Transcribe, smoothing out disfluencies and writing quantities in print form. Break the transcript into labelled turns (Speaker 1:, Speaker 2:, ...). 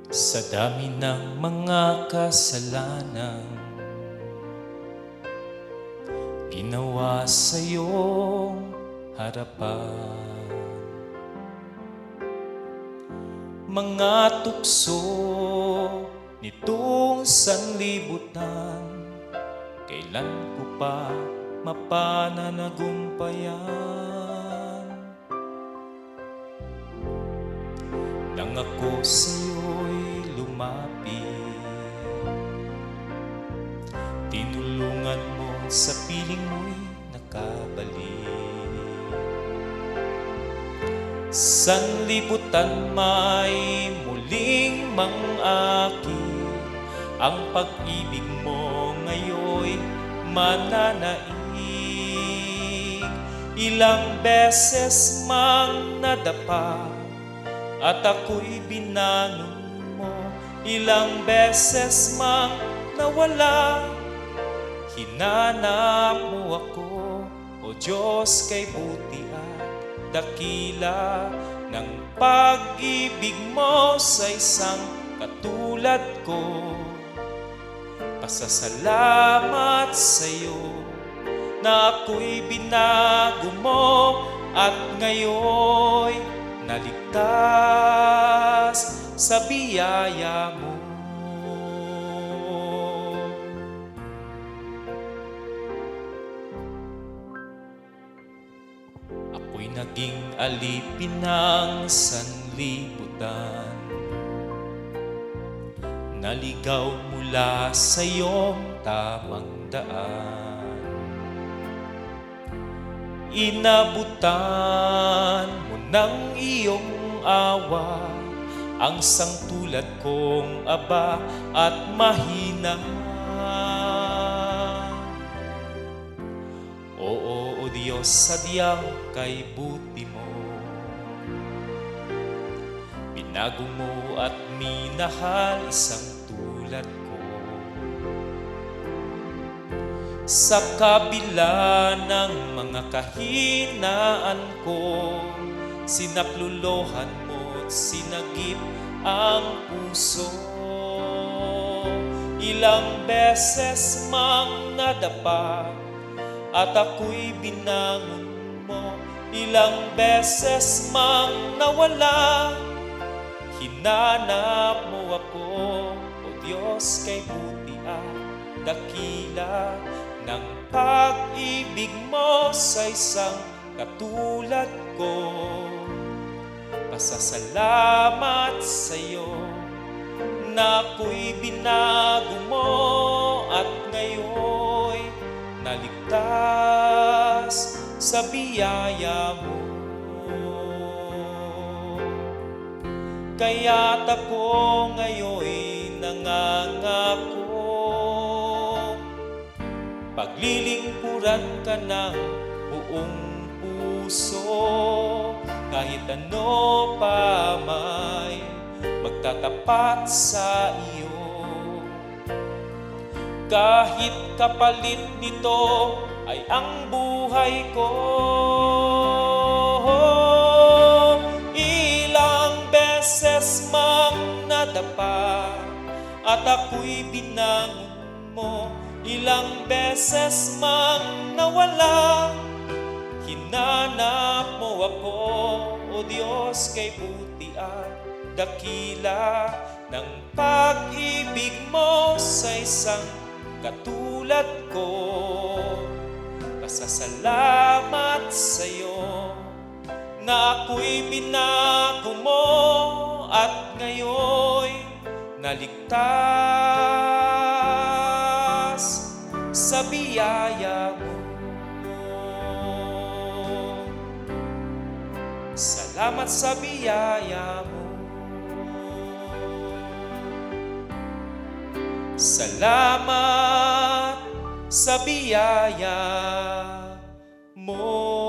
Speaker 1: Sa dami ng mga kasalanan ginawa sa iyong harapan, mga tukso nitong sanlibutan, kailan ko pa mapananagumpayan? Nang ako sa'yo'y lumapit, tinulungan mo sa piling mo'y nakabalik. Sanlibutan may muling mang-akit, ang pag-ibig mo ngayon'y mananaig. Ilang beses mang nadapa at ako'y binangon mo, ilang beses mang nawala, hinanap mo ako, O Diyos, kay buti at dakila ng pag-ibig mo sa isang katulad ko. Pasasalamat sa'yo na ako'y binago mo at ngayon'y naligtas sa biyaya mo. Ako'y naging alipin ng sanlibutan, naligaw mula sa iyong tamang daan. Inabutan mo ng iyong awa ang sangtulad kong aba at mahina. Oo, O Diyos, sadyang kay buti mo, binago mo at minahal isang tulad ko. Sa kabila ng mga kahinaan ko, sinaklolohan mo't sinagip ang puso. Ilang beses mang nadapa at ako'y binangon mo, ilang beses mang nawala, hinanap mo ako, O Diyos, kay buti at dakila ng pag-ibig mo sa isang katulad ko. Pasasalamat sa'yo na ako'y binago mo at ngayon'y naligtas sa biyaya mo. Kaya't ako ngayon'y nangangako, paglilingkuran ka ng buong puso, kahit ano pa may magtatapat sa iyo. Kahit kapalit nito ay ang buhay ko, ilang beses mang nadapa at ako'y binangon mo, ilang beses mang nawala, hinanap mo ako, O Diyos, kay buti at dakila ng pag-ibig mo sa isang katulad ko. Pasasalamat sa'yo na ako'y binago mo at ngayon'y naligtas sa biyaya mo. Salamat sa biyaya mo. Salamat sa biyaya mo.